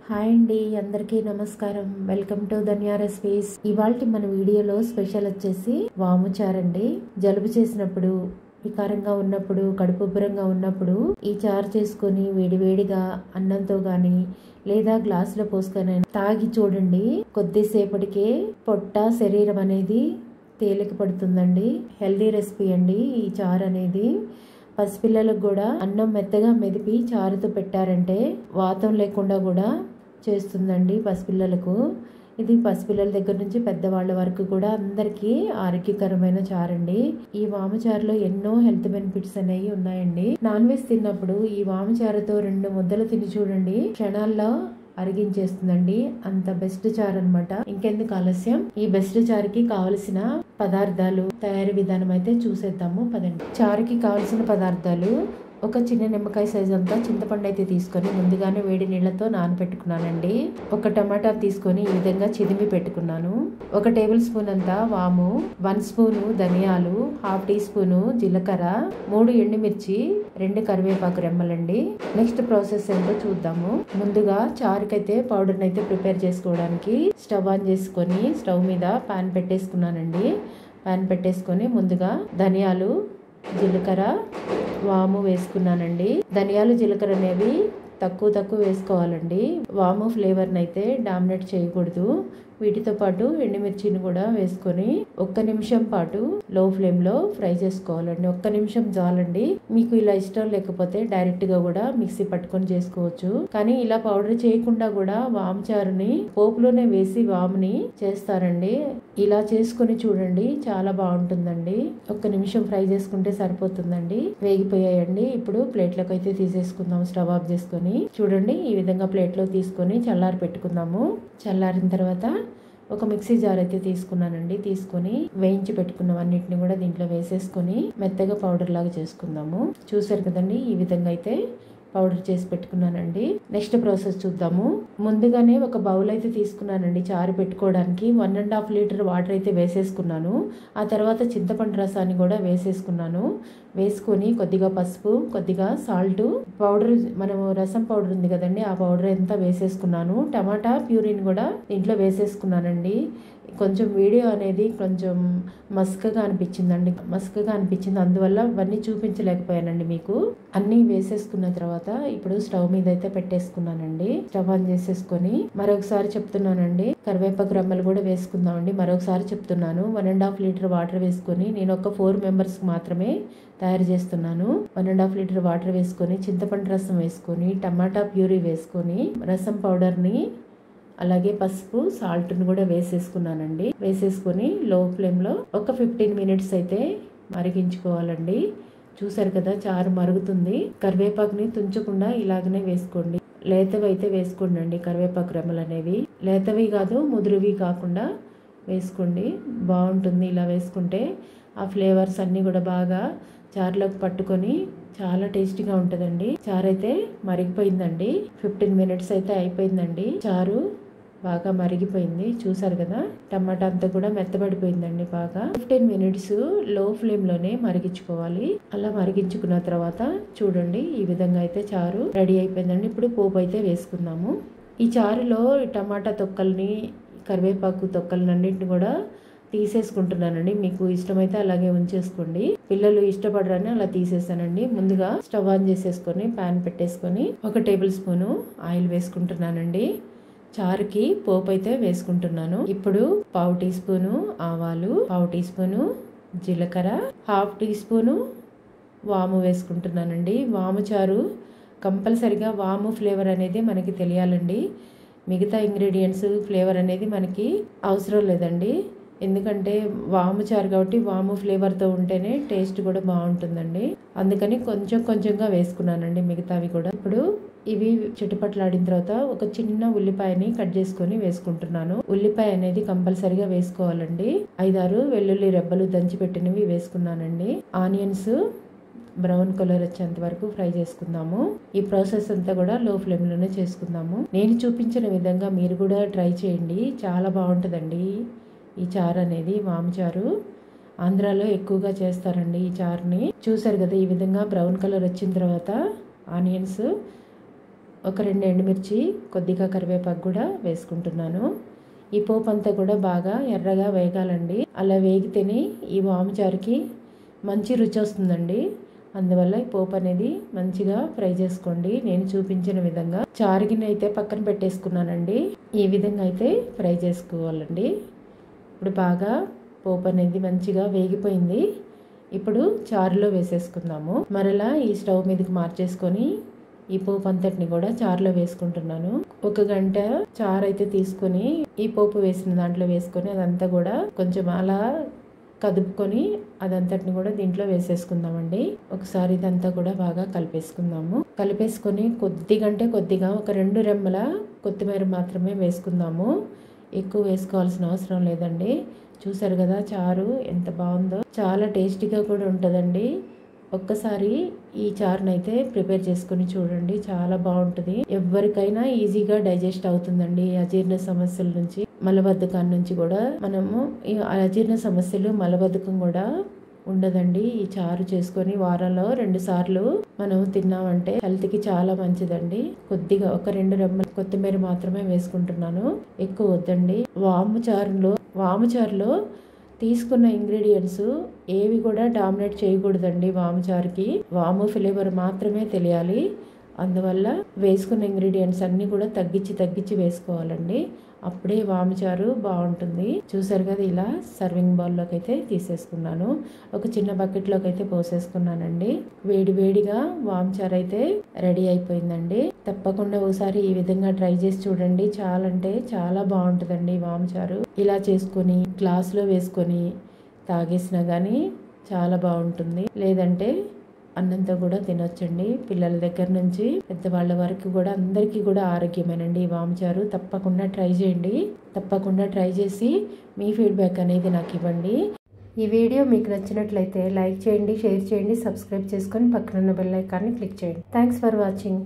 Hi అండి, అందరికీ నమస్కారం. Welcome to Dhanya recipes. ఇవాల్టి మన వీడియోలో స్పెషల్ వచ్చేసి వాము చారు అండి. జలుబు చేసినప్పుడు, వికారంగా ఉన్నప్పుడు, కడుపుబ్బరంగా ఉన్నప్పుడు ఈ చారు చేసుకొని వేడివేడిగా అన్నంతో గాని లేదా గ్లాసులో పోసుకొని తాగి చూడండి. కొద్దిసేపటికే పొట్ట శరీరం అనేది తేలిక పడుతుందండి. హెల్దీ రెసిపీ అండి ఈ చారు అనేది. పసిపిల్లలకు కూడా అన్నం మెత్తగా మెదిపి చారుతో పెట్టారంటే వాతం లేకుండా కూడా చేస్తుందండి పసిపిల్లలకు. ఇది పసిపిల్లల దగ్గర నుంచి పెద్దవాళ్ళ వరకు కూడా అందరికీ ఆరోగ్యకరమైన చారండి. ఈ వాము చారులో ఎన్నో హెల్త్ బెనిఫిట్స్ అనేవి ఉన్నాయండి. నాన్ వెజ్ తిన్నప్పుడు ఈ వాము చారుతో 2 ముద్దలు తిని చూడండి, క్షణాల్లో అరిగించేస్తుందండి. అంత బెస్ట్ చారు అనమాట. ఇంకెందుకు ఆలస్యం, ఈ బెస్ట్ చారుకి కావలసిన పదార్థాలు తయారీ విధానం అయితే చూసేద్దాము పదండి. చారుకి కావలసిన పదార్థాలు: ఒక చిన్న నిమ్మకాయ సైజ్ అంతా చింతపండు అయితే తీసుకొని ముందుగానే వేడి నీళ్లతో నానబెట్టుకున్నానండి. ఒక టమాటా తీసుకొని ఈ విధంగా చిదిమి పెట్టుకున్నాను. 1 టేబుల్ స్పూన్ అంతా వాము, 1 స్పూను ధనియాలు, 1/2 టీ స్పూను జీలకర్ర, 3 ఎండుమిర్చి, 2 కరివేపాకు రెమ్మలండి. నెక్స్ట్ ప్రాసెస్ ఏంటో చూద్దాము. ముందుగా చారుకైతే పౌడర్ అయితే ప్రిపేర్ చేసుకోవడానికి స్టవ్ ఆన్ చేసుకొని స్టవ్ మీద పాన్ పెట్టేసుకున్నానండి. పాన్ పెట్టేసుకొని ముందుగా ధనియాలు, జీలకర్ర, వాము వేసుకున్నానండి. ధనియాలు జీలకర్ర అనేవి తక్కువ వేసుకోవాలండి. వాము ఫ్లేవర్ని అయితే డామినేట్ చేయకూడదు. వీటితో పాటు ఎండుమిర్చిని కూడా వేసుకొని 1 నిమిషం పాటు లో ఫ్లేమ్ లో ఫ్రై చేసుకోవాలండి. 1 నిమిషం చాలండి. మీకు ఇలా ఇష్టం లేకపోతే డైరెక్ట్ గా కూడా మిక్సీ పట్టుకొని చేసుకోవచ్చు. కానీ ఇలా పౌడర్ చేయకుండా కూడా వాము చారుని పోపులోనే వేసి వాముని చేస్తారండి. ఇలా చేసుకొని చూడండి, చాలా బాగుంటుందండి. 1 నిమిషం ఫ్రై చేసుకుంటే సరిపోతుందండి. వేగిపోయాయండి. ఇప్పుడు ప్లేట్లోకి అయితే తీసేసుకుందాం. స్టవ్ ఆఫ్ చేసుకొని చూడండి, ఈ విధంగా ప్లేట్లో తీసుకొని చల్లారి పెట్టుకుందాము. చల్లారిన తర్వాత ఒక మిక్సీ జార్ అయితే తీసుకున్నానండి. తీసుకొని వేయించి పెట్టుకున్నవన్నిటిని కూడా దీంట్లో వేసేసుకొని మెత్తగా పౌడర్ లాగా చేసుకుందాము. చూసారు కదండి, ఈ విధంగా అయితే పౌడర్ చేసి పెట్టుకున్నానండి. నెక్స్ట్ ప్రాసెస్ చూద్దాము. ముందుగానే ఒక బౌల్ అయితే తీసుకున్నానండి చారు పెట్టుకోవడానికి. 1.5 లీటర్ వాటర్ అయితే వేసేసుకున్నాను. ఆ తర్వాత చింతపండు రసాన్ని కూడా వేసేసుకున్నాను. వేసుకొని కొద్దిగా పసుపు, కొద్దిగా సాల్ట్ పౌడర్, మనము రసం పౌడర్ ఉంది కదండి, ఆ పౌడర్ అంతా వేసేసుకున్నాను. టమాటా ప్యూరీని కూడా దీంట్లో వేసేసుకున్నానండి. కొంచెం వీడియో అనేది కొంచెం మస్కగా అనిపించింది, అందువల్ల ఇవన్నీ చూపించలేకపోయానండి మీకు. అన్నీ వేసేసుకున్న తర్వాత ఇప్పుడు స్టవ్ మీద అయితే పెట్టేసుకున్నానండి. స్టవ్ ఆన్ చేసేసుకొని మరొకసారి చెప్తున్నానండి, కరివేపాకు రెమ్మలు కూడా వేసుకుందామండి. మరొకసారి చెప్తున్నాను, 1.5 లీటర్ వాటర్ వేసుకొని, నేను ఒక 4 మెంబర్స్ మాత్రమే తయారు చేస్తున్నాను. 1.5 లీటర్ వాటర్ వేసుకొని, చింతపండు రసం వేసుకొని, టమాటా ప్యూరీ వేసుకొని, రసం పౌడర్ని అలాగే పసుపు, సాల్ట్ని కూడా వేసేసుకున్నానండి. వేసేసుకొని లో ఫ్లేమ్లో ఒక 15 మినిట్స్ అయితే మరిగించుకోవాలండి. చూసారు కదా, చారు మరుగుతుంది. కరివేపాకుని తుంచకుండా ఇలాగనే వేసుకోండి. లేతవి అయితే వేసుకోండి. కరివేపాకు రెమ్మలు అనేవి లేతవి కాదు, ముదురువి కాకుండా వేసుకోండి. బాగుంటుంది ఇలా వేసుకుంటే. ఆ ఫ్లేవర్స్ అన్నీ కూడా బాగా చారులోకి పట్టుకొని చాలా టేస్టీగా ఉంటుందండి. చారు అయితే మరిగిపోయిందండి. 15 మినిట్స్ అయితే అయిపోయిందండి. చారు బాగా మరిగిపోయింది. చూసారు కదా, టమాటా అంతా కూడా మెత్తబడిపోయిందండి బాగా. 15 మినిట్స్ లో ఫ్లేమ్ లోనే మరిగించుకోవాలి. అలా మరిగించుకున్న తర్వాత చూడండి, ఈ విధంగా అయితే చారు రెడీ అయిపోయిందండి. ఇప్పుడు పోపు అయితే వేసుకుందాము. ఈ చారులో టమాటా తొక్కల్ని, కరివేపాకు తొక్కల్ని అన్నింటిని కూడా తీసేసుకుంటున్నానండి. మీకు ఇష్టమైతే అలాగే ఉంచేసుకోండి. పిల్లలు ఇష్టపడరని అలా తీసేసానండి. ముందుగా స్టవ్ ఆన్ చేసేసుకొని పాన్ పెట్టేసుకొని 1 టేబుల్ స్పూను ఆయిల్ వేసుకుంటున్నానండి. చారుకి పోపు అయితే వేసుకుంటున్నాను. ఇప్పుడు 1/2 టీ స్పూను ఆవాలు, 1/2 టీ స్పూను జీలకర్ర, 1/2 టీ స్పూను వాము వేసుకుంటున్నానండి. వాము చారు కంపల్సరిగా వాము ఫ్లేవర్ అనేది మనకి తెలియాలండి. మిగతా ఇంగ్రీడియంట్స్ ఫ్లేవర్ అనేది మనకి అవసరం లేదండి. ఎందుకంటే వాము చారు కాబట్టి వాము ఫ్లేవర్తో ఉంటేనే టేస్ట్ కూడా బాగుంటుందండి. అందుకని కొంచెంగా వేసుకున్నానండి మిగతావి కూడా. ఇప్పుడు ఇవి చిటపట్లాడిన తర్వాత ఒక చిన్న ఉల్లిపాయని కట్ చేసుకొని వేసుకుంటున్నాను. ఉల్లిపాయ అనేది కంపల్సరిగా వేసుకోవాలండి. 5-6 వెల్లుల్లి రెబ్బలు దంచి పెట్టినవి వేసుకున్నానండి. ఆనియన్స్ బ్రౌన్ కలర్ వచ్చేంత వరకు ఫ్రై చేసుకుందాము. ఈ ప్రాసెస్ అంతా కూడా లో ఫ్లేమ్ లోనే చేసుకుందాము. నేను చూపించిన విధంగా మీరు కూడా ట్రై చేయండి, చాలా బాగుంటుందండి ఈ చారు అనేది. వాము చారు ఆంధ్రాలో ఎక్కువగా చేస్తారండి ఈ చారుని. చూసారు కదా, ఈ విధంగా బ్రౌన్ కలర్ వచ్చిన తర్వాత ఆనియన్స్ ఒక 2 ఎండుమిర్చి, కొద్దిగా కరివేపాకు కూడా వేసుకుంటున్నాను. ఈ పోపు అంతా కూడా బాగా ఎర్రగా వేగాలండి. అలా వేగితేనే ఈ వాముచారుకి మంచి రుచి వస్తుందండి. అందువల్ల ఈ పోపు అనేది మంచిగా ఫ్రై చేసుకోండి. నేను చూపించిన విధంగా చారు గిన్నె అయితే పక్కన పెట్టేసుకున్నానండి. ఈ విధంగా అయితే ఫ్రై చేసుకోవాలండి. ఇప్పుడు బాగా పోపు అనేది మంచిగా వేగిపోయింది. ఇప్పుడు చారులో వేసేసుకుందాము. మరలా ఈ స్టవ్ మీదకి మార్చేసుకొని ఈ పోపు అంతటిని కూడా చారులో వేసుకుంటున్నాను. 1 గంట చారు అయితే తీసుకొని ఈ పోపు వేసిన దాంట్లో వేసుకొని అదంతా కూడా కొంచెం అలా కదుపుకొని అదంతటిని కూడా దీంట్లో వేసేసుకుందామండి. ఒకసారి ఇదంతా కూడా బాగా కలిపేసుకుందాము. కలిపేసుకొని కొద్దిగా ఒక 2 రెమ్మల కొత్తిమీర మాత్రమే వేసుకుందాము. ఎక్కువ వేసుకోవాల్సిన అవసరం లేదండి. చూసారు కదా చారు ఎంత బాగుందో, చాలా టేస్టీగా కూడా ఉంటుందండి. ఒక్కసారి ఈ చారుని అయితే ప్రిపేర్ చేసుకుని చూడండి, చాలా బాగుంటుంది. ఎవరికైనా ఈజీగా డైజెస్ట్ అవుతుందండి. అజీర్ణ సమస్యల నుంచి, మలబద్ధకం నుంచి కూడా మనము ఈ అజీర్ణ సమస్యలు, మలబద్ధకం కూడా ఉండదండి. ఈ చారు చేసుకొని వారంలో 2 సార్లు మనం తిన్నామంటే హెల్త్కి చాలా మంచిదండి. కొద్దిగా ఒక 2 రెమ్మల కొత్తిమీర మాత్రమే వేసుకుంటున్నాను, ఎక్కువ వద్దండి. వాముచారులో తీసుకున్న ఇంగ్రీడియంట్స్ ఏవి కూడా డామినేట్ చేయకూడదండి. వాముచారుకి వాము ఫ్లేవర్ మాత్రమే తెలియాలి. అందువల్ల వేసుకున్న ఇంగ్రీడియంట్స్ అన్నీ కూడా తగ్గించి వేసుకోవాలండి. అప్పుడే వాముచారు బాగుంటుంది. చూసారు కదా, ఇలా సర్వింగ్ బౌల్లోకి అయితే తీసేసుకున్నాను. ఒక చిన్న బకెట్లోకి అయితే పోసేసుకున్నానండి. వేడిగా వాముచారు అయితే రెడీ అయిపోయిందండి. తప్పకుండా ఒకసారి ఈ విధంగా ట్రై చేసి చూడండి. చాలా బాగుంటుందండి వాముచారు. ఇలా చేసుకొని గ్లాసులో వేసుకొని తాగేసినా కానీ చాలా బాగుంటుంది. లేదంటే అన్నంతో కూడా తినొచ్చండి. పిల్లల దగ్గర నుంచి పెద్దవాళ్ళ వరకు కూడా అందరికీ కూడా ఆరోగ్యమేనండి ఈ వాముచారు. తప్పకుండా ట్రై చేయండి. తప్పకుండా ట్రై చేసి మీ ఫీడ్బ్యాక్ అనేది నాకు ఇవ్వండి. ఈ వీడియో మీకు నచ్చినట్లయితే లైక్ చేయండి, షేర్ చేయండి, సబ్స్క్రైబ్ చేసుకొని పక్కనున్న బెల్ ఐకాన్ని క్లిక్ చేయండి. Thanks for watching.